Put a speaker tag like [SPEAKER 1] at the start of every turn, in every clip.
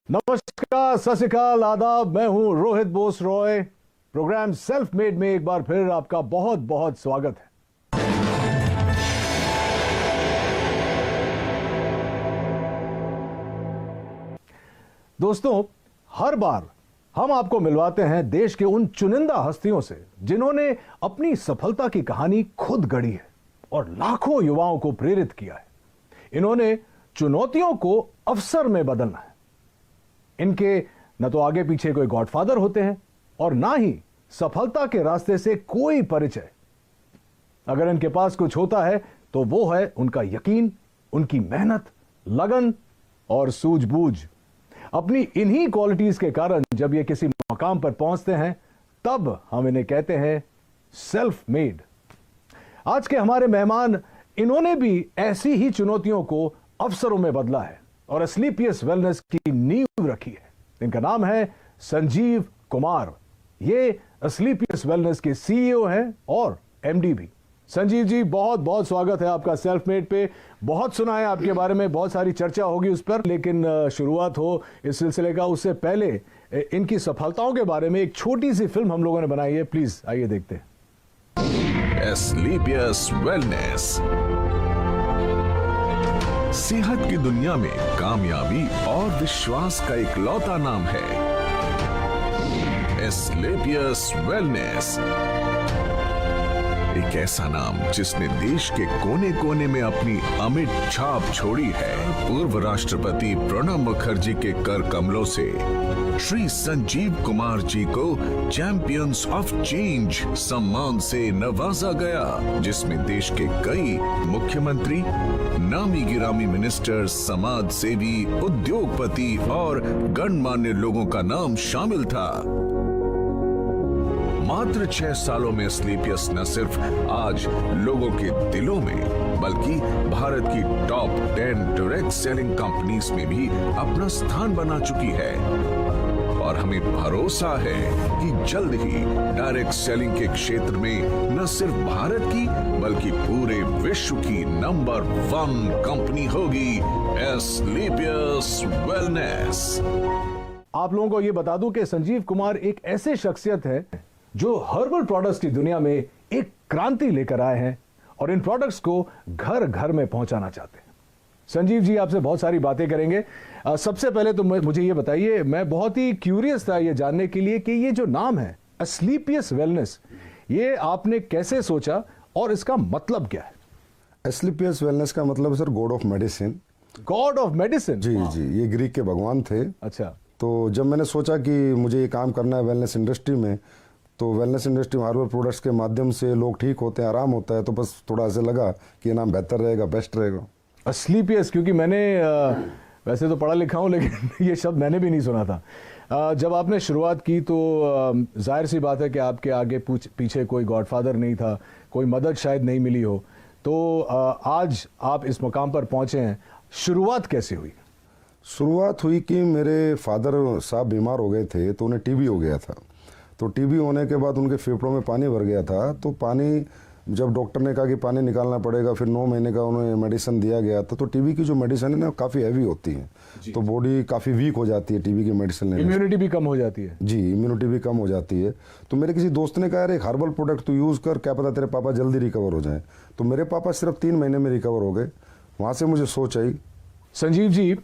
[SPEAKER 1] नमस्कार, सत श्री अकाल, आदाब। मैं हूं Rohit Bose Roy. Programme self made में एक बार फिर आपका बहुत बहुत स्वागत है। दोस्तों, हर बार हम आपको मिलवाते हैं देश के उन चुनिंदा हस्तियों से जिन्होंने अपनी सफलता की कहानी खुद गढ़ी है और लाखों युवाओं को प्रेरित किया है। इन्होंने चुनौतियों को अवसर में बदलना है। इनके न तो आगे पीछे कोई गॉडफादर होते हैं और ना ही सफलता के रास्ते से कोई परिचय। अगर इनके पास कुछ होता है तो वो है उनका यकीन, उनकी मेहनत, लगन और सूझबूझ। अपनी इन्हीं क्वालिटीज के कारण जब ये किसी मकाम पर पहुंचते हैं तब हम इन्हें कहते हैं सेल्फ मेड। आज के हमारे मेहमान, इन्होंने भी ऐसी ही चुनौतियों को अवसरों में बदला है और एस्क्लेपियस वेलनेस की नींव रखी है। इनका नाम है संजीव कुमार। ये एस्क्लेपियस वेलनेस के सीईओ हैं और एमडी भी। संजीव जी, बहुत बहुत स्वागत है आपका सेल्फ मेड पे। बहुत सुना है आपके बारे में, बहुत सारी चर्चा होगी उस पर, लेकिन शुरुआत हो इस सिलसिले का उससे पहले इनकी सफलताओं के बारे में एक छोटी सी फिल्म हम लोगों ने बनाई है। प्लीज आइए देखते हैं।
[SPEAKER 2] एस्क्लेपियस वेलनेस सेहत की दुनिया में कामयाबी और विश्वास का इकलौता नाम है। एस्क्लेपियस वेलनेस, एक ऐसा नाम जिसने देश के कोने कोने में अपनी अमिट छाप छोड़ी है। पूर्व राष्ट्रपति प्रणब मुखर्जी के कर कमलों से श्री संजीव कुमार जी को चैंपियंस ऑफ चेंज सम्मान से नवाजा गया, जिसमें देश के कई मुख्यमंत्री, नामी गिरामी मिनिस्टर, समाज सेवी, उद्योगपति और गणमान्य लोगों का नाम शामिल था। मात्र 6 सालों में एस्क्लेपियस न सिर्फ आज लोगों के दिलों में बल्कि भारत की टॉप 10 डायरेक्ट सेलिंग कंपनीज में भी अपना स्थान बना चुकी है और हमें भरोसा है कि जल्द ही डायरेक्ट सेलिंग के क्षेत्र में न सिर्फ भारत की बल्कि पूरे विश्व की नंबर 1 कंपनी होगी एस्क्लेपियस वेलनेस।
[SPEAKER 1] आप लोगों को यह बता दूं कि संजीव कुमार एक ऐसे शख्सियत है जो हर्बल प्रोडक्ट्स की दुनिया में एक क्रांति लेकर आए हैं और इन प्रोडक्ट्स को घर घर में पहुंचाना चाहते हैं। संजीव जी, आपसे बहुत सारी बातें करेंगे। सबसे पहले तो मुझे ये बताइए, मैं बहुत ही क्यूरियस था ये जानने के लिए कि ये जो नाम है एस्क्लेपियस वेलनेस, ये आपने कैसे सोचा और इसका मतलब क्या है?
[SPEAKER 3] एस्क्लेपियस वेलनेस का मतलब है sir God of medicine.
[SPEAKER 1] God of medicine?
[SPEAKER 3] जी जी, ये ग्रीक के भगवान थे।
[SPEAKER 1] अच्छा। तो
[SPEAKER 3] जब मैंने सोचा कि मुझे ये काम करना है वेलनेस इंडस्ट्री में, तो वेलनेस इंडस्ट्री में हर्बल प्रोडक्ट्स के माध्यम से लोग ठीक होते हैं, आराम होता है, तो बस थोड़ा ऐसे लगा कि ये नाम बेहतर रहेगा, बेस्ट रहेगा।
[SPEAKER 1] एस्क्लेपियस, क्योंकि मैंने वैसे तो पढ़ा लिखा हूँ लेकिन ये शब्द मैंने भी नहीं सुना था। जब आपने शुरुआत की तो जाहिर सी बात है कि आपके आगे पीछे कोई गॉडफादर नहीं था, कोई मदद शायद नहीं मिली हो, तो आज आप इस मुकाम पर पहुंचे हैं। शुरुआत कैसे हुई?
[SPEAKER 3] शुरुआत हुई कि मेरे फादर साहब बीमार हो गए थे, तो उन्हें टीबी हो गया था। तो टीबी होने के बाद उनके फेफड़ों में पानी भर गया था। तो पानी, जब डॉक्टर ने कहा कि पानी निकालना पड़ेगा, फिर 9 महीने का उन्हें मेडिसिन दिया गया था। तो टीबी की जो मेडिसिन है ना, काफ़ी हैवी होती है, तो बॉडी काफ़ी वीक हो जाती है टीबी की मेडिसिन लेने से।
[SPEAKER 1] इम्यूनिटी भी कम हो जाती है। जी,
[SPEAKER 3] इम्यूनिटी भी कम हो जाती है। तो मेरे किसी दोस्त ने कहा, यार एक हर्बल प्रोडक्ट तो यूज़ कर, क्या पता तेरे पापा जल्दी रिकवर हो जाए। तो मेरे पापा सिर्फ 3 महीने में रिकवर हो गए। वहाँ से मुझे सोच आई।
[SPEAKER 1] संजीव जी,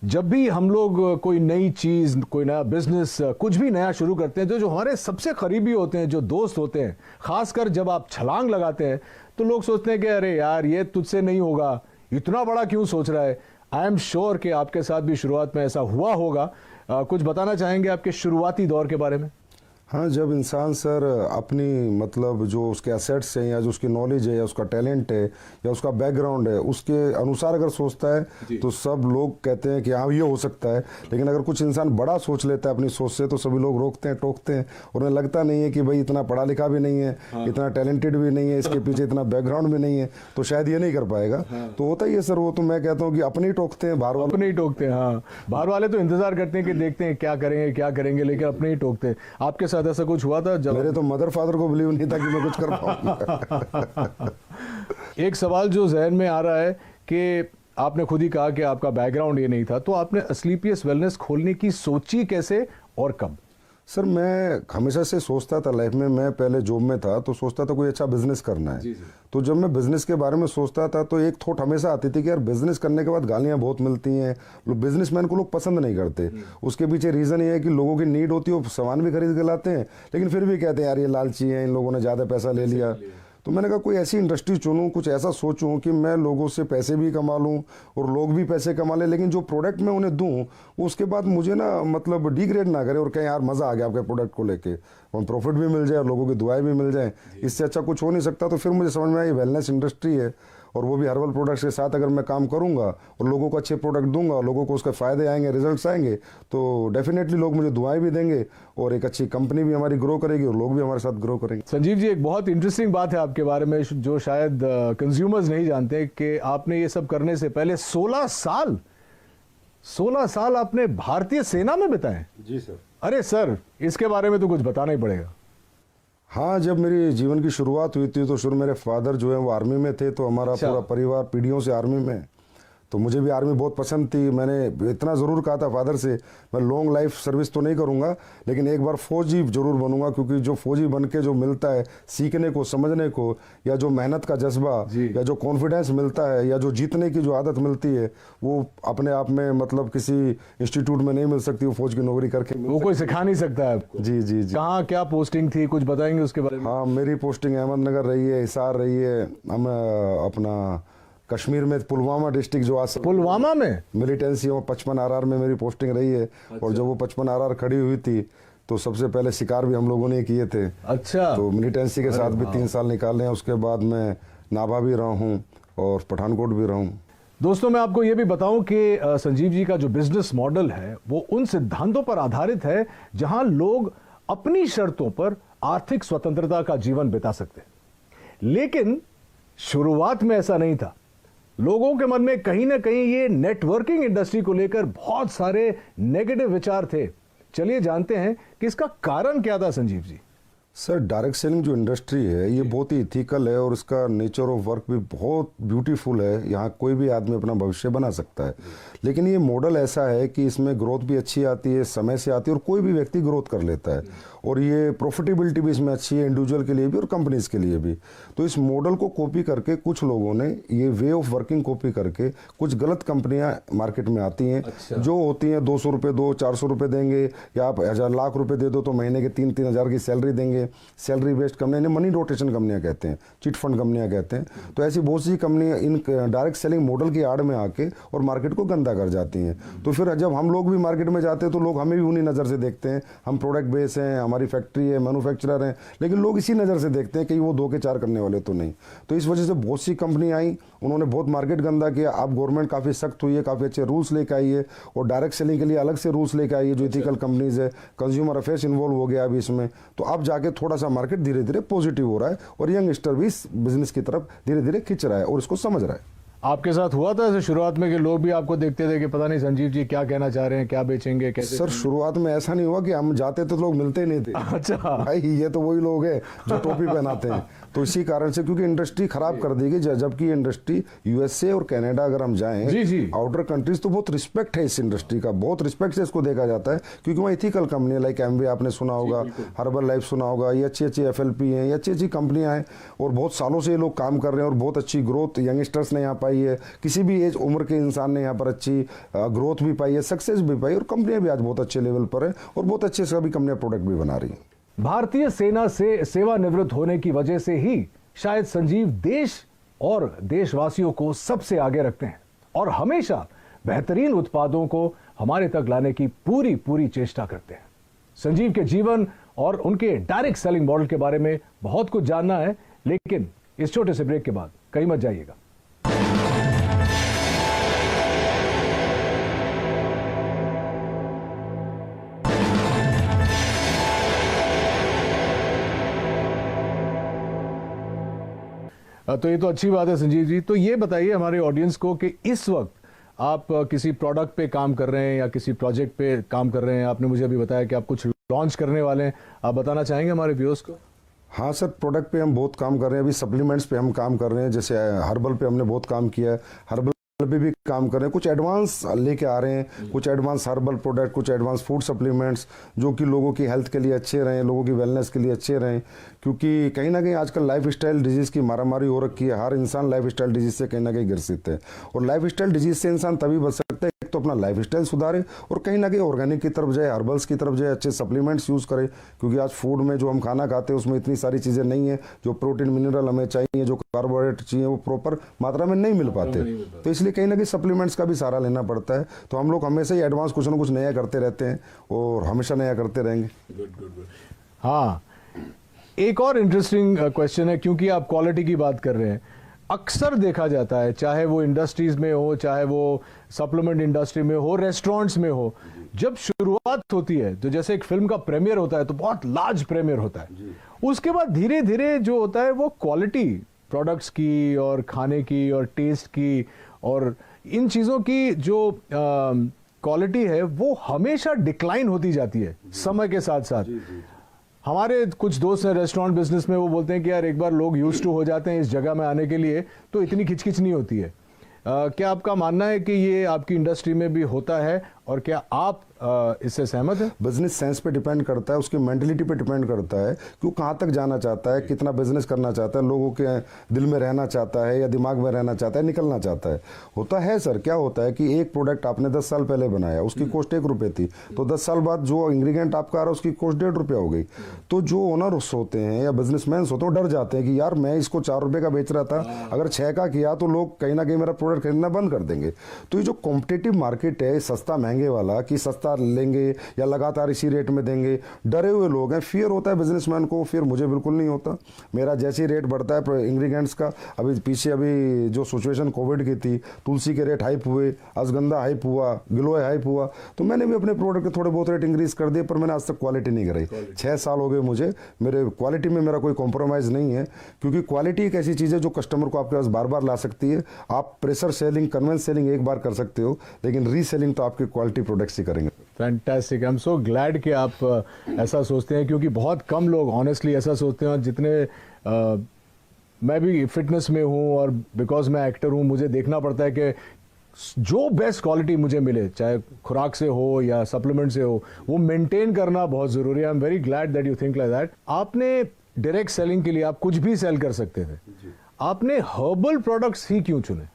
[SPEAKER 1] जब भी हम लोग कोई नई चीज, कोई नया बिजनेस, कुछ भी नया शुरू करते हैं, तो जो हमारे सबसे करीबी होते हैं, जो दोस्त होते हैं, खासकर जब आप छलांग लगाते हैं तो लोग सोचते हैं कि अरे यार ये तुझसे नहीं होगा, इतना बड़ा क्यों सोच रहा है। आई एम श्योर कि आपके साथ भी शुरुआत में ऐसा हुआ होगा। कुछ बताना चाहेंगे आपके शुरुआती दौर के बारे में?
[SPEAKER 3] हाँ, जब इंसान सर अपनी मतलब जो उसके एसेट्स हैं या जो उसकी नॉलेज है या उसका टैलेंट है या उसका बैकग्राउंड है, उसके अनुसार अगर सोचता है तो सब लोग कहते हैं कि हाँ ये हो सकता है। लेकिन अगर कुछ इंसान बड़ा सोच लेता है अपनी सोच से, तो सभी लोग रोकते हैं, टोकते हैं। उन्हें लगता नहीं है कि भाई इतना पढ़ा लिखा भी नहीं है, इतना टैलेंटेड भी नहीं है, इसके पीछे इतना बैकग्राउंड भी नहीं है, तो शायद ये नहीं कर पाएगा। तो होता ही है सर वो। तो मैं कहता हूँ कि अपने ही टोकते हैं, बाहर वाले
[SPEAKER 1] अपने ही टोकते हैं। हाँ, बाहर वाले तो इंतजार करते हैं कि देखते हैं क्या करेंगे क्या करेंगे, लेकिन अपने ही टोकते हैं। आपके साथ ऐसा कुछ हुआ था? जब
[SPEAKER 3] मेरे तो मदर फादर को बिलीव नहीं था कि मैं कुछ कर पाऊंगा।
[SPEAKER 1] एक सवाल जो जहन में आ रहा है कि आपने खुद ही कहा कि आपका बैकग्राउंड ये नहीं था, तो आपने असलीपियस वेलनेस खोलने की सोची कैसे और कब?
[SPEAKER 3] सर मैं हमेशा से सोचता था लाइफ में, मैं पहले जॉब में था तो सोचता था कोई अच्छा बिजनेस करना है। तो जब मैं बिजनेस के बारे में सोचता था तो एक थॉट हमेशा आती थी कि यार बिजनेस करने के बाद गालियां बहुत मिलती हैं, बिजनेसमैन को लोग पसंद नहीं करते। उसके पीछे रीज़न ये है कि लोगों की नीड होती है, वो सामान भी खरीद के लाते हैं, लेकिन फिर भी कहते हैं यार ये लालची है, इन लोगों ने ज़्यादा पैसा ले लिया। तो मैंने कहा कोई ऐसी इंडस्ट्री चुनूं, कुछ ऐसा सोचूं कि मैं लोगों से पैसे भी कमा लूं और लोग भी पैसे कमा लें, लेकिन जो प्रोडक्ट मैं उन्हें दूं उसके बाद मुझे ना मतलब डिग्रेड ना करे और कहें यार मज़ा आ गया आपके प्रोडक्ट को लेके, और प्रॉफिट भी मिल जाए और लोगों की दुआएं भी मिल जाए, इससे अच्छा कुछ हो नहीं सकता। तो फिर मुझे समझ में आया ये वेलनेस इंडस्ट्री है, और वो भी हर्बल प्रोडक्ट्स के साथ अगर मैं काम करूंगा और लोगों को अच्छे प्रोडक्ट दूंगा, लोगों को उसके फ़ायदे आएंगे, रिजल्ट्स आएंगे, तो डेफिनेटली लोग मुझे दुआएं भी देंगे और एक अच्छी कंपनी भी हमारी ग्रो करेगी और लोग भी हमारे साथ ग्रो करेंगे।
[SPEAKER 1] संजीव जी, एक बहुत इंटरेस्टिंग बात है आपके बारे में जो शायद कंज्यूमर्स नहीं जानते कि आपने ये सब करने से पहले 16 साल आपने भारतीय सेना में बिताए।
[SPEAKER 3] जी सर।
[SPEAKER 1] अरे सर, इसके बारे में तो कुछ बताना ही पड़ेगा।
[SPEAKER 3] हाँ, जब मेरी जीवन की शुरुआत हुई थी तो शुरू मेरे फादर जो है वो आर्मी में थे, तो हमारा
[SPEAKER 1] अच्छा।
[SPEAKER 3] पूरा परिवार पीढ़ियों से आर्मी में है। तो मुझे भी आर्मी बहुत पसंद थी। मैंने इतना ज़रूर कहा था फादर से मैं लॉन्ग लाइफ सर्विस तो नहीं करूँगा, लेकिन एक बार फौजी जरूर बनूंगा, क्योंकि जो फौजी बन के जो मिलता है सीखने को, समझने को, या जो मेहनत का जज्बा, या जो कॉन्फिडेंस मिलता है, या जो जीतने की जो आदत मिलती है, वो अपने आप में मतलब किसी इंस्टीट्यूट में नहीं मिल सकती, वो फौज की नौकरी करके
[SPEAKER 1] वो कोई सिखा नहीं सकता है आपको।
[SPEAKER 3] जी जी जी।
[SPEAKER 1] कहाँ क्या पोस्टिंग थी, कुछ बताएंगे उसके बारे में?
[SPEAKER 3] हाँ, मेरी पोस्टिंग अहमदनगर रही है, हिसार रही है, हम अपना कश्मीर में पुलवामा डिस्ट्रिक्ट जो आज
[SPEAKER 1] पुलवामा में
[SPEAKER 3] मिलिटेंसी में 55 आरआर में मेरी पोस्टिंग रही है। और जब वो 55 आरआर खड़ी हुई थी तो सबसे पहले शिकार भी हम लोगों ने किए थे।
[SPEAKER 1] अच्छा।
[SPEAKER 3] तो मिलिटेंसी के साथ भी 3 साल निकाले हैं। उसके बाद मैं नाभा भी रहा हूँ और पठानकोट भी रहा हूँ।
[SPEAKER 1] दोस्तों, मैं आपको यह भी बताऊं कि संजीव जी का जो बिजनेस मॉडल है वो उन सिद्धांतों पर आधारित है जहां लोग अपनी शर्तों पर आर्थिक स्वतंत्रता का जीवन बिता सकते हैं। लेकिन शुरुआत में ऐसा नहीं था। लोगों के मन में कहीं ना कहीं ये नेटवर्किंग इंडस्ट्री को लेकर बहुत सारे नेगेटिव विचार थे। चलिए जानते हैं कि इसका कारण क्या था Sanjeev ji.
[SPEAKER 3] Sir, direct selling जो इंडस्ट्री है ये बहुत ही इथिकल है और इसका नेचर ऑफ वर्क भी बहुत ब्यूटीफुल है। यहाँ कोई भी आदमी अपना भविष्य बना सकता है, लेकिन ये मॉडल ऐसा है कि इसमें ग्रोथ भी अच्छी आती है, समय से आती है, और कोई भी व्यक्ति ग्रोथ कर लेता है, और ये प्रॉफिटेबिलिटी भी इसमें अच्छी है, इंडिविजुअल के लिए भी और कंपनीज के लिए भी। तो इस मॉडल को कॉपी करके कुछ लोगों ने ये वे ऑफ वर्किंग कॉपी करके कुछ गलत कंपनियां मार्केट में आती हैं। अच्छा। जो होती हैं 200 रुपये दो, 400 रुपये देंगे, या आप 1000 लाख रुपए दे दो तो महीने के 3-3 हज़ार की सैलरी देंगे। सैलरी बेस्ड कंपनी, इन्हें मनी रोटेशन कंपनियां कहते हैं, चिट फंड कंपनियां कहते हैं। तो ऐसी बहुत सी कंपनियां इन डायरेक्ट सेलिंग मॉडल की आड़ में आके और मार्केट को गंदा कर जाती हैं। तो फिर जब हम लोग भी मार्केट में जाते हैं तो लोग हमें भी उन्हीं नज़र से देखते हैं। हम प्रोडक्ट बेस हैं, हमारी फैक्ट्री है, मैन्युफैक्चरर हैं, लेकिन लोग इसी नज़र से देखते हैं कि वो 2 के 4 करने वाले तो नहीं। तो इस वजह से बहुत सी कंपनी आई, उन्होंने बहुत मार्केट गंदा किया। अब गवर्नमेंट काफ़ी सख्त हुई है, काफ़ी अच्छे रूल्स लेकर आई है, और डायरेक्ट सेलिंग के लिए अलग से रूल्स लेकर आई है जो इथिकल कंपनीज है। कंज्यूमर अफेयर्स इन्वॉल्व हो गया अभी इसमें। तो अब जाके थोड़ा सा मार्केट धीरे धीरे पॉजिटिव हो रहा है और यंगस्टर भी इस बिजनेस की तरफ धीरे धीरे खिंच रहा है और इसको समझ रहा है।
[SPEAKER 1] आपके साथ हुआ था ऐसे शुरुआत में कि लोग भी आपको देखते थे कि पता नहीं संजीव जी क्या कहना चाह रहे हैं, क्या बेचेंगे, कैसे?
[SPEAKER 3] सर, शुरुआत में ऐसा नहीं हुआ कि हम जाते तो लोग मिलते ही नहीं थे।
[SPEAKER 1] अच्छा
[SPEAKER 3] भाई, ये तो वही लोग हैं जो टोपी पहनाते हैं। तो इसी कारण से, क्योंकि इंडस्ट्री खराब कर दी गई, जबकि इंडस्ट्री यूएसए और कनाडा अगर हम जाएं,
[SPEAKER 1] जी जी,
[SPEAKER 3] आउटर कंट्रीज, तो बहुत रिस्पेक्ट है इस इंडस्ट्री का, बहुत रिस्पेक्ट से इसको देखा जाता है, क्योंकि वहाँ इथिकल कंपनी लाइक एमवे आपने सुना होगा, हर्बल लाइफ सुना होगा, ये अच्छी अच्छी एफएलपी हैं, ये अच्छी अच्छी कंपनियां हैं, और बहुत सालों से ये लोग काम कर रहे हैं और बहुत अच्छी ग्रोथ यंगस्टर्स ने यहाँ पाई है। किसी भी एज उम्र के इंसान ने यहाँ पर अच्छी ग्रोथ भी पाई है, सक्सेस भी पाई, और कंपनियां भी आज बहुत अच्छे लेवल पर है और बहुत अच्छे सभी कंपनियां प्रोडक्ट भी बना रही हैं।
[SPEAKER 1] भारतीय सेना से सेवानिवृत्त होने की वजह से ही शायद संजीव देश और देशवासियों को सबसे आगे रखते हैं और हमेशा बेहतरीन उत्पादों को हमारे तक लाने की पूरी पूरी चेष्टा करते हैं। संजीव के जीवन और उनके डायरेक्ट सेलिंग मॉडल के बारे में बहुत कुछ जानना है, लेकिन इस छोटे से ब्रेक के बाद कहीं मत जाइएगा। तो ये तो अच्छी बात है संजीव जी। तो ये बताइए हमारे ऑडियंस को कि इस वक्त आप किसी प्रोडक्ट पे काम कर रहे हैं या किसी प्रोजेक्ट पे काम कर रहे हैं। आपने मुझे अभी बताया कि आप कुछ लॉन्च करने वाले हैं, आप बताना चाहेंगे हमारे व्यूअर्स को?
[SPEAKER 3] हाँ सर, प्रोडक्ट पे हम बहुत काम कर रहे हैं। अभी सप्लीमेंट्स पे हम काम कर रहे हैं, जैसे हर्बल पे हमने बहुत काम किया है। हर्बल पे भी काम कर रहे हैं, कुछ एडवांस लेके आ रहे हैं, कुछ एडवांस हर्बल प्रोडक्ट, कुछ एडवांस फूड सप्लीमेंट्स जो कि लोगों की हेल्थ के लिए अच्छे रहें, लोगों की वेलनेस के लिए अच्छे रहें। क्योंकि कहीं ना कहीं आजकल लाइफ स्टाइल डिजीज़ की मारामारी हो रखी है, हर इंसान लाइफ स्टाइल डिजीज़ से कहीं ना कहीं ग्रसित है। और लाइफ स्टाइल डिजीज़ से इंसान तभी बच सकता है एक तो अपना लाइफ स्टाइल सुधारे और कहीं ना कहीं ऑर्गेनिक की तरफ जाए, हर्बल्स की तरफ जाए, अच्छे सप्लीमेंट्स यूज़ करे। क्योंकि आज फूड में जो हम खाना खाते हैं उसमें इतनी सारी चीज़ें नहीं है, जो प्रोटीन मिनरल हमें चाहिए, जो कार्बोहाइड्रेट चाहिए वो प्रॉपर मात्रा में नहीं मिल पाते। तो इसलिए कहीं ना कहीं सप्लीमेंट्स का भी सहारा लेना पड़ता है। तो हम लोग हमेशा ही एडवांस कुछ ना कुछ नया करते रहते हैं और हमेशा नया करते रहेंगे।
[SPEAKER 1] गुड। हाँ, एक और इंटरेस्टिंग क्वेश्चन है, क्योंकि आप क्वालिटी की बात कर रहे हैं। अक्सर देखा जाता है, चाहे वो इंडस्ट्रीज में हो, चाहे वो सप्लीमेंट इंडस्ट्री में हो, रेस्टोरेंट्स में हो, जब शुरुआत होती है तो जैसे एक फिल्म का प्रीमियर होता है तो बहुत लार्ज प्रीमियर होता है। उसके बाद धीरे धीरे जो होता है वो क्वालिटी प्रोडक्ट्स की और खाने की और टेस्ट की और इन चीज़ों की जो क्वालिटी है वो हमेशा डिक्लाइन होती जाती है समय के साथ साथ। हमारे कुछ दोस्त हैं रेस्टोरेंट बिजनेस में, वो बोलते हैं कि यार एक बार लोग यूज्ड टू हो जाते हैं इस जगह में आने के लिए तो इतनी खिचखिच नहीं होती है। क्या आपका मानना है कि ये आपकी इंडस्ट्री में भी होता है और क्या आप इससे सहमत हैं?
[SPEAKER 3] बिजनेस सेंस पे डिपेंड करता है, उसकी मेंटलिटी पे डिपेंड करता है कि वो कहाँ तक जाना चाहता है, कितना बिजनेस करना चाहता है, लोगों के दिल में रहना चाहता है या दिमाग में रहना चाहता है, निकलना चाहता है। होता है सर, क्या होता है कि एक प्रोडक्ट आपने 10 साल पहले बनाया, उसकी कॉस्ट 1 रुपये थी, तो 10 साल बाद जो इंग्रीडियंट आपका आ रहा है उसकी कॉस्ट 1.5 रुपया हो गई। तो जो ओनर्स होते हैं या बिजनेसमैन होते हैं वो डर जाते हैं कि यार मैं इसको 4 रुपये का बेच रहा था, अगर 6 का किया तो लोग कहीं ना कहीं मेरा प्रोडक्ट खरीदना बंद कर देंगे। तो ये जो कॉम्पिटिटिव मार्केट है सस्ता महंगे वाला, कि सस्ता लेंगे या लगातार इसी रेट में देंगे, डरे हुए लोग हैं। फियर होता है बिजनेसमैन को, फिर मुझे बिल्कुल नहीं होता। मेरा जैसे ही रेट बढ़ता है इंग्रेडिएंट्स का, अभी पीछे अभी जो सिचुएशन कोविड की थी, तुलसी के रेट हाइप हुए, अश्वगंधा हाइप हुआ, गिलोय हाइप हुआ, तो मैंने भी अपने प्रोडक्ट के थोड़े बहुत रेट इंक्रीज कर दिए, पर मैंने आज तक क्वालिटी नहीं कराई। 6 साल हो गए मुझे, मेरे क्वालिटी में मेरा कोई कॉम्प्रोमाइज़ नहीं है। क्योंकि क्वालिटी एक ऐसी चीज़ है जो कस्टमर को आपके पास बार बार ला सकती है। आप प्रेशर सेलिंग, कन्वेंस सेलिंग एक बार कर सकते हो, लेकिन रीसेलिंग तो आपके क्वालिटी प्रोडक्ट्स ही करेंगे।
[SPEAKER 1] Fantastic, I am so glad कि आप ऐसा सोचते हैं, क्योंकि बहुत कम लोग ऑनेस्टली ऐसा सोचते हैं। और जितने मैं भी फिटनेस में हूँ और बिकॉज मैं एक्टर हूँ, मुझे देखना पड़ता है कि जो बेस्ट क्वालिटी मुझे मिले, चाहे खुराक से हो या सप्लीमेंट से हो, वो मेंटेन करना बहुत ज़रूरी है। I am very glad that you think like that. आपने डायरेक्ट सेलिंग के लिए आप कुछ भी सेल कर सकते थे, आपने हर्बल प्रोडक्ट्स ही क्यों चुने?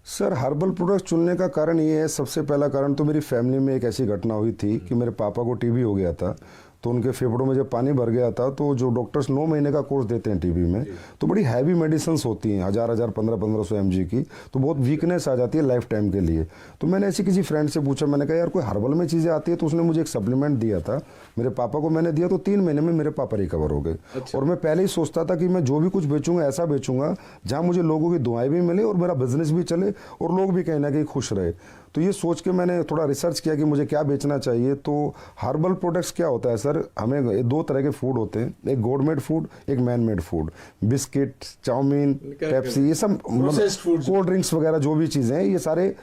[SPEAKER 3] सर, हर्बल प्रोडक्ट चुनने का कारण ये है, सबसे पहला कारण तो मेरी फैमिली में एक ऐसी घटना हुई थी कि मेरे पापा को टीबी हो गया था। तो उनके फेफड़ों में जब पानी भर गया था, तो जो डॉक्टर्स 9 महीने का कोर्स देते हैं टीबी में, तो बड़ी हैवी मेडिसिन्स होती हैं, 1000 1500 mg की, तो बहुत वीकनेस आ जाती है लाइफ टाइम के लिए। तो मैंने ऐसे किसी फ्रेंड से पूछा, मैंने कहा यार कोई हर्बल में चीज़ें आती है, तो उसने मुझे एक सप्लीमेंट दिया था, मेरे पापा को मैंने दिया, तो 3 महीने में मेरे पापा रिकवर हो गए। और मैं पहले ही सोचता था कि मैं जो भी कुछ बेचूंगा ऐसा बेचूंगा जहाँ मुझे लोगों की दुआएं भी मिले और मेरा बिजनेस भी चले और लोग भी कहीं ना कहीं खुश रहे। तो ये सोच के मैंने थोड़ा रिसर्च किया कि मुझे क्या बेचना चाहिए। तो हर्बल प्रोडक्ट्स क्या होता है सर, हमें 2 तरह के फूड होते हैं, एक गॉड मेड फूड, एक man made food. Biscuit, chowmein, Pepsi, ये सब कोल्ड ड्रिंक्स वगैरह जो भी चीज़ें हैं, ये सारे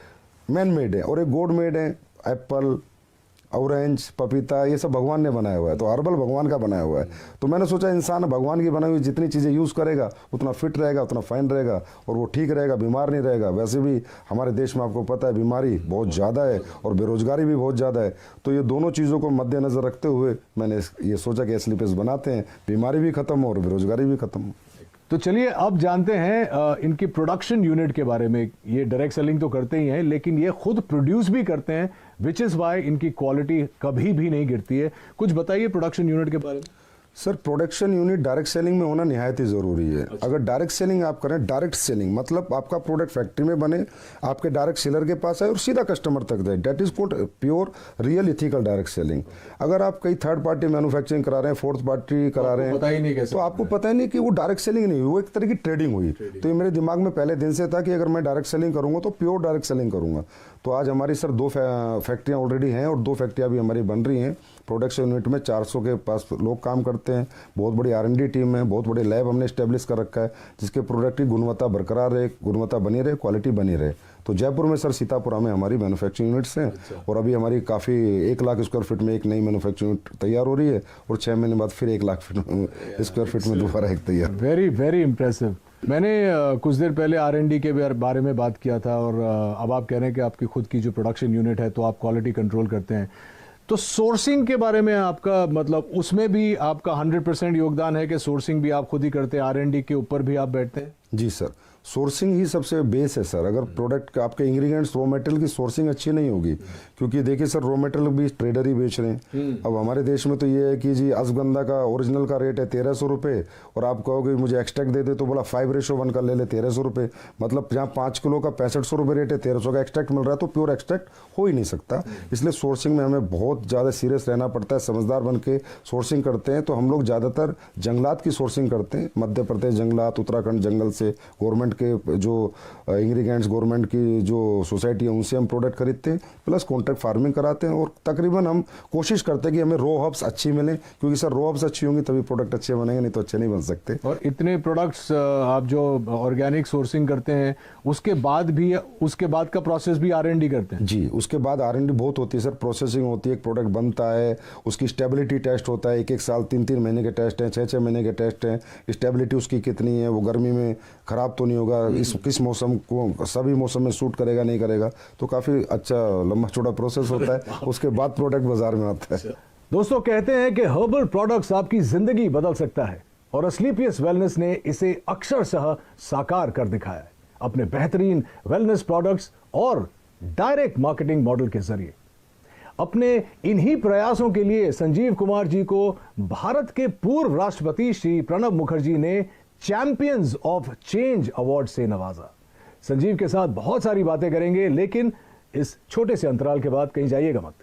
[SPEAKER 3] मैन मेड है। और एक गॉड मेड है, एप्पल, ऑरेंज, पपीता, ये सब भगवान ने बनाया हुआ है। तो हर्बल भगवान का बनाया हुआ है। तो मैंने सोचा इंसान भगवान की बनाई हुई जितनी चीज़ें यूज़ करेगा उतना फिट रहेगा, उतना फाइन रहेगा और वो ठीक रहेगा, बीमार नहीं रहेगा। वैसे भी हमारे देश में आपको पता है बीमारी बहुत ज़्यादा है और बेरोजगारी भी बहुत ज़्यादा है। तो ये दोनों चीज़ों को मद्देनज़र रखते हुए मैंने ये सोचा कि एस्लीपेस बनाते हैं, बीमारी भी खत्म हो और बेरोजगारी भी खत्म हो।
[SPEAKER 1] तो चलिए अब जानते हैं इनकी प्रोडक्शन यूनिट के बारे में। ये डायरेक्ट सेलिंग तो करते ही हैं, लेकिन ये खुद प्रोड्यूस भी करते हैं, विच इज़ वाई इनकी क्वालिटी कभी भी नहीं गिरती है। कुछ बताइए प्रोडक्शन यूनिट के बारे में।
[SPEAKER 3] Sir, production unit direct selling में होना निहायत ही ज़रूरी है। अगर डायरेक्ट सेलिंग आप करें, डायरेक्ट सेलिंग मतलब आपका प्रोडक्ट फैक्ट्री में बने, आपके डायरेक्ट सेलर के पास आए और सीधा कस्टमर तक जाए, that is called pure real ethical direct selling. अगर आप कई थर्ड पार्टी मैन्युफैक्चरिंग करा रहे हैं, फोर्थ पार्टी करा रहे हैं, तो आपको पता ही नहीं कि वो डायरेक्ट सेलिंग नहीं हुई, वो एक तरह की ट्रेडिंग हुई। तो ये मेरे दिमाग में पहले दिन से था कि अगर मैं डायरेक्ट सेलिंग करूंगा तो प्योर डायरेक्ट सेलिंग करूंगा। तो आज हमारी सर 2 फैक्ट्रियाँ ऑलरेडी हैं और 2 फैक्ट्रियाँ भी हमारी बन रही हैं। प्रोडक्शन यूनिट में 400 के पास लोग काम करते हैं, बहुत बड़ी R&D टीम है, बहुत बड़े लैब हमने इस्टेब्लिश कर रखा है जिसके प्रोडक्ट की गुणवत्ता बरकरार रहे, गुणवत्ता बनी रहे, क्वालिटी बनी रहे। तो जयपुर में सर सीतापुरा में हमारी मैन्युफैक्चरिंग यूनिट्स हैं। और अभी हमारी काफ़ी 1 लाख स्क्वायर फीट में एक नई मैन्युफैक्चरिंग यूनिट तैयार हो रही है और 6 महीने बाद फिर 1 लाख स्क्वायर फीट में दोबारा एक तैयार।
[SPEAKER 1] Very very impressive. मैंने कुछ देर पहले R&D के बारे में बात किया था और अब आप कह रहे हैं कि आपकी खुद की जो प्रोडक्शन यूनिट है तो आप क्वालिटी कंट्रोल करते हैं, तो सोर्सिंग के बारे में आपका मतलब उसमें भी आपका 100% योगदान है कि सोर्सिंग भी आप खुद ही करते हैं, R&D के ऊपर भी आप बैठते हैं?
[SPEAKER 3] जी सर, सोर्सिंग ही सबसे बेस है सर। अगर प्रोडक्ट आपके इंग्रेडिएंट्स रॉ मटेरियल की सोर्सिंग अच्छी नहीं होगी, क्योंकि देखिए सर रॉ मटेरियल भी ट्रेडर ही बेच रहे हैं। अब हमारे देश में तो ये है कि जी अश्वगंधा का ओरिजिनल का रेट है 1300 रुपये और आप कहोगे मुझे एक्सट्रैक्ट दे दे तो बोला 5:1 का ले ले 1300 रुपये, मतलब जहाँ 5 किलो का 6500 रुपये रेट है 1300 का एक्सट्रैक्ट मिल रहा है, तो प्योर एक्सट्रैक्ट हो ही नहीं सकता। इसलिए सोर्सिंग में हमें बहुत ज़्यादा सीरियस रहना पड़ता है, समझदार बन के सोर्सिंग करते हैं। तो हम लोग ज़्यादातर जंगलात की सोर्सिंग करते हैं, मध्य प्रदेश जंगलात, उत्तराखंड जंगल से, गवर्नमेंट के जो इंग्रेडिएंट्स गवर्नमेंट की जो सोसाइटी है उनसे हम प्रोडक्ट खरीदते हैं, प्लस कॉन्ट्रैक्ट फार्मिंग कराते हैं और तकरीबन हम कोशिश करते हैं कि हमें रॉ हर्ब्स अच्छी मिलें, क्योंकि सर रॉ हर्ब्स अच्छी होंगी तभी प्रोडक्ट अच्छे बनेंगे, नहीं तो अच्छे नहीं बन सकते।
[SPEAKER 1] और इतने प्रोडक्ट्स आप जो ऑर्गेनिक सोर्सिंग करते हैं उसके बाद भी, उसके बाद का प्रोसेस भी R&D करते हैं?
[SPEAKER 3] जी, उसके बाद R&D बहुत होती है सर, प्रोसेसिंग होती है, एक प्रोडक्ट बनता है, उसकी स्टेबिलिटी टेस्ट होता है, 1-1 साल 3-3 महीने के टेस्ट हैं, 6-6 महीने के टेस्ट हैं, स्टेबिलिटी उसकी कितनी है, वो गर्मी में ख़राब तो नहीं होगा, किस मौसम को सभी मौसम में सूट करेगा नहीं करेगा, तो काफ़ी अच्छा लंबा चौड़ा प्रोसेस होता है। उसके बाद प्रोडक्ट बाजार में आता है।
[SPEAKER 1] दोस्तों कहते हैं कि हर्बल प्रोडक्ट्स आपकी जिंदगी बदल सकता है और असलीपियस वेलनेस ने इसे अक्षरशः साकार कर दिखाया है अपने बेहतरीन वेलनेस प्रोडक्ट्स और डायरेक्ट मार्केटिंग मॉडल के जरिए। अपने इन्हीं प्रयासों के लिए संजीव कुमार जी को भारत के पूर्व राष्ट्रपति श्री प्रणब मुखर्जी ने चैंपियंस ऑफ चेंज अवार्ड से नवाजा। संजीव के साथ बहुत सारी बातें करेंगे, लेकिन इस छोटे से अंतराल के बाद कहीं जाइएगा मत।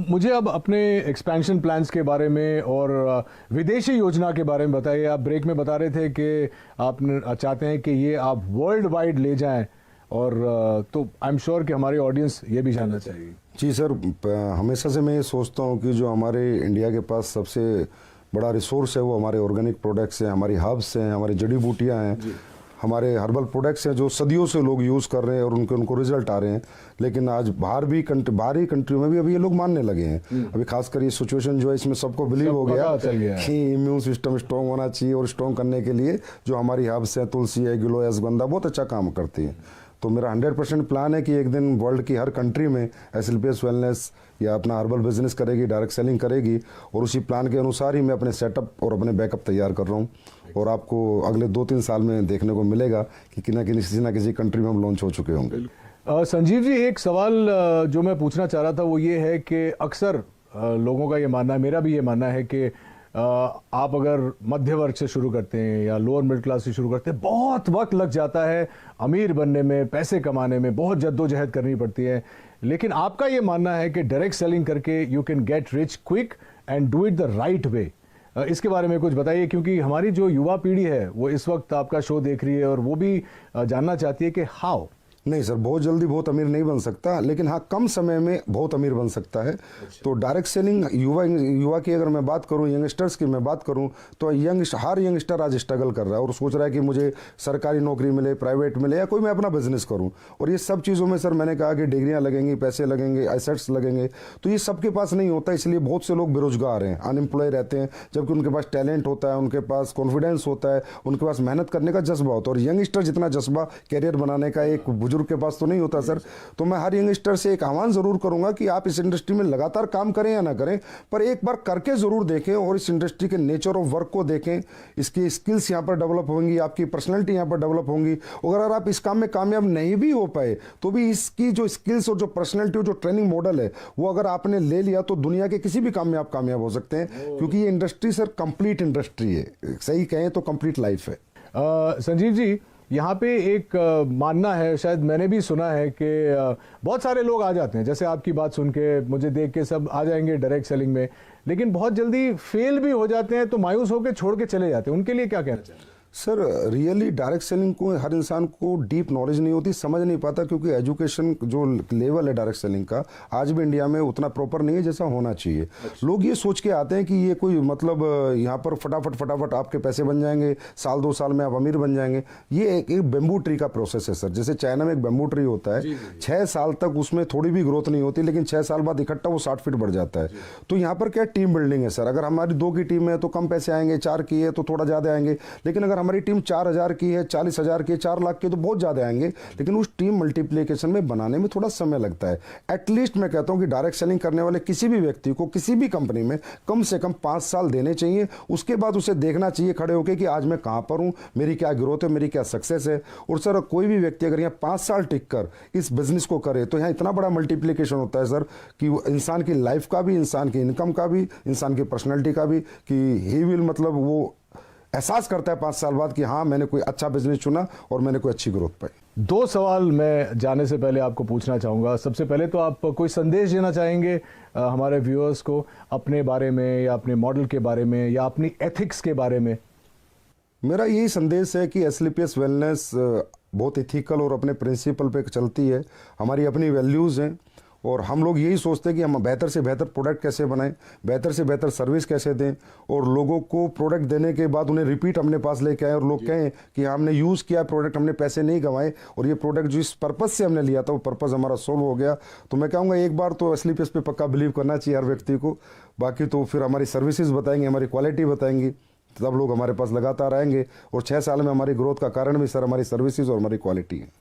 [SPEAKER 1] मुझे अब अपने एक्सपेंशन प्लान्स के बारे में और विदेशी योजना के बारे में बताइए। आप ब्रेक में बता रहे थे कि आप चाहते हैं कि ये आप वर्ल्ड वाइड ले जाएं, और तो आई एम श्योर कि हमारी ऑडियंस ये भी जानना चाहिए।
[SPEAKER 3] जी सर, हमेशा से मैं ये सोचता हूँ कि जो हमारे इंडिया के पास सबसे बड़ा रिसोर्स है वो हमारे ऑर्गेनिक प्रोडक्ट्स हैं, हमारी हर्ब्स हैं, हमारी जड़ी बूटियाँ हैं, हमारे हर्बल प्रोडक्ट्स हैं जो सदियों से लोग यूज़ कर रहे हैं और उनको रिजल्ट आ रहे हैं। लेकिन आज बाहरी कंट्री में भी अभी ये लोग मानने लगे हैं। अभी खासकर ये सिचुएशन जो है इसमें सबको बिलीव हो गया कि इम्यून सिस्टम स्ट्रॉन्ग होना चाहिए, और स्ट्रॉन्ग करने के लिए जो हमारी हर्ब्स हैं, तुलसी है, गिलोय, अश्वगंधा बहुत अच्छा काम करती है। तो मेरा 100% प्लान है कि एक दिन वर्ल्ड की हर कंट्री में एसएलपीएस वेलनेस या अपना हर्बल बिजनेस करेगी, डायरेक्ट सेलिंग करेगी, और उसी प्लान के अनुसार ही मैं अपने सेटअप और अपने बैकअप तैयार कर रहा हूँ। और आपको अगले 2-3 साल में देखने को मिलेगा कि किसी ना किसी कंट्री में हम लॉन्च हो चुके होंगे।
[SPEAKER 1] संजीव जी, एक सवाल जो मैं पूछना चाह रहा था वो ये है कि अक्सर लोगों का ये मानना है, मेरा भी ये मानना है कि आप अगर मध्य वर्ग से शुरू करते हैं या लोअर मिडिल क्लास से शुरू करते हैं, बहुत वक्त लग जाता है अमीर बनने में, पैसे कमाने में, बहुत जद्दोजहद करनी पड़ती है। लेकिन आपका ये मानना है कि डायरेक्ट सेलिंग करके you can get rich quick and do it the right way. इसके बारे में कुछ बताइए, क्योंकि हमारी जो युवा पीढ़ी है वो इस वक्त आपका शो देख रही है और वो भी जानना चाहती है कि हाउ।
[SPEAKER 3] नहीं सर, बहुत जल्दी बहुत अमीर नहीं बन सकता, लेकिन हाँ कम समय में बहुत अमीर बन सकता है। तो डायरेक्ट सेलिंग युवा की अगर मैं बात करूँ, यंगस्टर्स की मैं बात करूँ, तो हर यंगस्टर आज स्ट्रगल कर रहा है और सोच रहा है कि मुझे सरकारी नौकरी मिले, प्राइवेट मिले, या कोई मैं अपना बिजनेस करूँ। और ये सब चीज़ों में सर मैंने कहा कि डिग्रियाँ लगेंगी, पैसे लगेंगे, एसेट्स लगेंगे, तो ये सबके पास नहीं होता। इसलिए बहुत से लोग बेरोजगार हैं, अनएम्प्लॉय रहते हैं, जबकि उनके पास टैलेंट होता है, उनके पास कॉन्फिडेंस होता है, उनके पास मेहनत करने का जज्बा होता है। और यंगस्टर जितना जज्बा कैरियर बनाने का एक बुजुर्ग के पास तो नहीं होता सर। तो मैं हर यंगस्टर से एक आह्वान जरूर करूंगा कि आप इस इंडस्ट्री में लगातार काम करें या ना करें, पर एक बार करके जरूर देखें और इस इंडस्ट्री के नेचर ऑफ वर्क को देखें। इसकी स्किल्स यहाँ पर डेवलप होंगी, आपकी पर्सनैलिटी यहाँ पर डेवलप होंगी। और अगर आप इस काम में कामयाब नहीं भी हो पाए तो भी इसकी जो स्किल्स और जो पर्सनैलिटी और जो ट्रेनिंग मॉडल है वो अगर आपने ले लिया तो दुनिया के किसी भी काम में आप कामयाब हो सकते हैं, क्योंकि ये इंडस्ट्री सर कंप्लीट इंडस्ट्री है, सही कहें तो कंप्लीट लाइफ है।
[SPEAKER 1] संजीव जी, यहाँ पे एक मानना है, शायद मैंने भी सुना है कि बहुत सारे लोग आ जाते हैं, जैसे आपकी बात सुन के मुझे देख के सब आ जाएंगे डायरेक्ट सेलिंग में, लेकिन बहुत जल्दी फेल भी हो जाते हैं तो मायूस होकर छोड़ के चले जाते हैं। उनके लिए क्या कहना चाहिए?
[SPEAKER 3] सर रियली डायरेक्ट सेलिंग को हर इंसान को डीप नॉलेज नहीं होती, समझ नहीं पाता, क्योंकि एजुकेशन जो लेवल है डायरेक्ट सेलिंग का आज भी इंडिया में उतना प्रॉपर नहीं है जैसा होना चाहिए। लोग ये सोच के आते हैं कि ये कोई मतलब यहाँ पर फटाफट आपके पैसे बन जाएंगे, साल 2 साल में आप अमीर बन जाएंगे। ये एक बेम्बू ट्री का प्रोसेस है सर। जैसे चाइना में एक बेम्बू ट्री होता है, 6 साल तक उसमें थोड़ी भी ग्रोथ नहीं होती, लेकिन 6 साल बाद इकट्ठा वो 60 फीट बढ़ जाता है। तो यहाँ पर क्या टीम बिल्डिंग है सर। अगर हमारी 2 की टीम है तो कम पैसे आएंगे, 4 की है तो थोड़ा ज़्यादा आएंगे, लेकिन अगर हमारी टीम 4000 की है, 40,000 की है, 4 लाख की, तो बहुत ज़्यादा आएंगे। लेकिन उस टीम मल्टीप्लिकेशन में बनाने में थोड़ा समय लगता है। एटलीस्ट मैं कहता हूँ कि डायरेक्ट सेलिंग करने वाले किसी भी व्यक्ति को किसी भी कंपनी में कम से कम 5 साल देने चाहिए। उसके बाद उसे देखना चाहिए खड़े होकर कि आज मैं कहाँ पर हूँ, मेरी क्या ग्रोथ है, मेरी क्या सक्सेस है। और सर कोई भी व्यक्ति अगर यहाँ 5 साल टिक कर इस बिजनेस को करे तो यहाँ इतना बड़ा मल्टीप्लिकेशन होता है सर कि इंसान की लाइफ का भी, इंसान की इनकम का भी, इंसान की पर्सनैलिटी का भी, कि ही विल मतलब वो एहसास करता है 5 साल बाद कि हाँ मैंने कोई अच्छा बिजनेस चुना और मैंने कोई अच्छी ग्रोथ पाई।
[SPEAKER 1] 2 सवाल मैं जाने से पहले आपको पूछना चाहूँगा। सबसे पहले तो आप कोई संदेश देना चाहेंगे हमारे व्यूअर्स को अपने बारे में, या अपने मॉडल के बारे में, या अपनी एथिक्स के बारे में?
[SPEAKER 3] मेरा यही संदेश है कि एसलीपीएस वेलनेस बहुत इथिकल और अपने प्रिंसिपल पे चलती है। हमारी अपनी वैल्यूज़ हैं और हम लोग यही सोचते हैं कि हम बेहतर से बेहतर प्रोडक्ट कैसे बनाएं, बेहतर से बेहतर सर्विस कैसे दें, और लोगों को प्रोडक्ट देने के बाद उन्हें रिपीट अपने पास लेके आए और लोग कहें कि हमने यूज़ किया प्रोडक्ट, हमने पैसे नहीं गंवाए, और ये प्रोडक्ट जिस पर्पज़ से हमने लिया था वो पर्पज़ हमारा सोल्व हो गया। तो मैं कहूँगा एक बार तो एसलीपीएस पे पक्का बिलीव करना चाहिए हर व्यक्ति को। बाकी तो फिर हमारी सर्विसेज बताएंगे, हमारी क्वालिटी बताएंगी, तब लोग हमारे पास लगातार आएंगे। और 6 साल में हमारी ग्रोथ का कारण भी सर हमारी सर्विसेज और हमारी क्वालिटी है।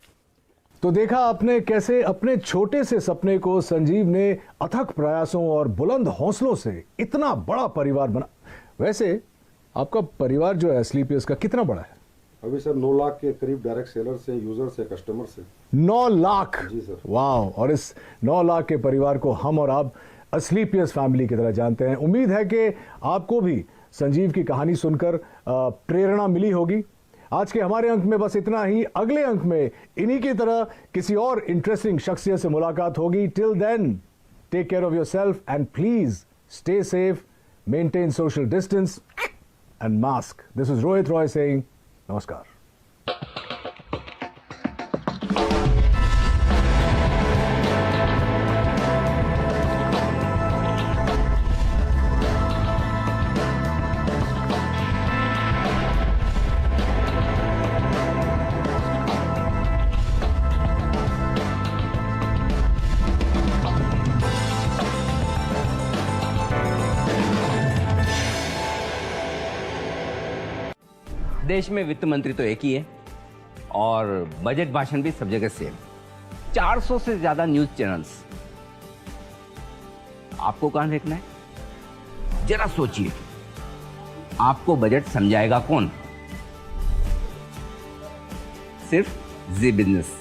[SPEAKER 1] तो देखा आपने कैसे अपने छोटे से सपने को संजीव ने अथक प्रयासों और बुलंद हौसलों से इतना बड़ा परिवार बना। वैसे आपका परिवार जो है एसलीपीएस का कितना बड़ा है?
[SPEAKER 3] अभी सर 9 लाख के करीब डायरेक्ट सेलर से, यूजर से, कस्टमर से।
[SPEAKER 1] 9 लाख?
[SPEAKER 3] जी सर।
[SPEAKER 1] वाह। और इस 9 लाख के परिवार को हम और आप एसलीपीएस फैमिली की तरह जानते हैं। उम्मीद है कि आपको भी संजीव की कहानी सुनकर प्रेरणा मिली होगी। आज के हमारे अंक में बस इतना ही। अगले अंक में इन्हीं की तरह किसी और इंटरेस्टिंग शख्सियत से मुलाकात होगी। Till then take care of yourself and please stay safe, maintain social distance and mask. This is Rohit Roy saying नमस्कार।
[SPEAKER 4] देश में वित्त मंत्री तो एक ही है और बजट भाषण भी सब जगह सेम। 400 से ज्यादा न्यूज चैनल्स। आपको कहां देखना है? जरा सोचिए, आपको बजट समझाएगा कौन? सिर्फ जी बिजनेस।